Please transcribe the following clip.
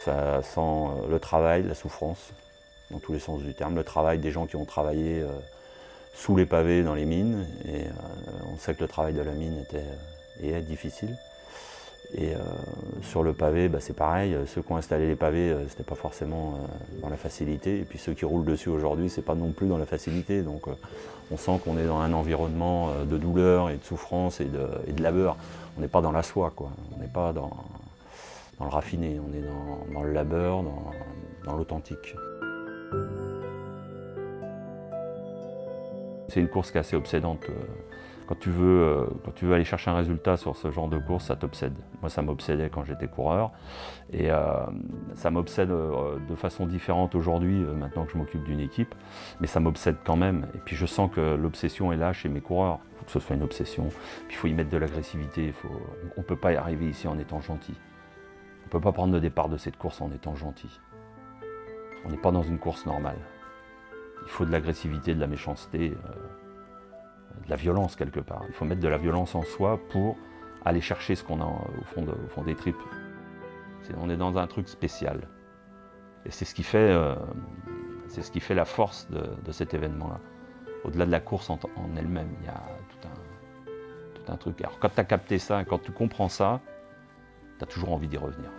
Ça sent le travail, la souffrance, dans tous les sens du terme. Le travail des gens qui ont travaillé sous les pavés dans les mines. Et on sait que le travail de la mine était et est difficile. Et sur le pavé, bah, c'est pareil. Ceux qui ont installé les pavés, c'était pas forcément dans la facilité. Et puis ceux qui roulent dessus aujourd'hui, c'est pas non plus dans la facilité. Donc on sent qu'on est dans un environnement de douleur et de souffrance et de labeur. On n'est pas dans la soie, quoi. On n'est pas dans le raffiné, on est dans le labeur, dans l'authentique. C'est une course qui est assez obsédante. Quand tu veux aller chercher un résultat sur ce genre de course, ça t'obsède. Moi, ça m'obsédait quand j'étais coureur. Et ça m'obsède de façon différente aujourd'hui, maintenant que je m'occupe d'une équipe. Mais ça m'obsède quand même. Et puis je sens que l'obsession est là chez mes coureurs. Il faut que ce soit une obsession. Puis il faut y mettre de l'agressivité. On ne peut pas y arriver ici en étant gentil. On ne peut pas prendre le départ de cette course en étant gentil. On n'est pas dans une course normale. Il faut de l'agressivité, de la méchanceté, de la violence quelque part. Il faut mettre de la violence en soi pour aller chercher ce qu'on a au fond des tripes. On est dans un truc spécial. Et c'est ce qui fait la force de cet événement-là. Au-delà de la course en elle-même, il y a tout un truc. Alors quand tu as capté ça, quand tu comprends ça, tu as toujours envie d'y revenir.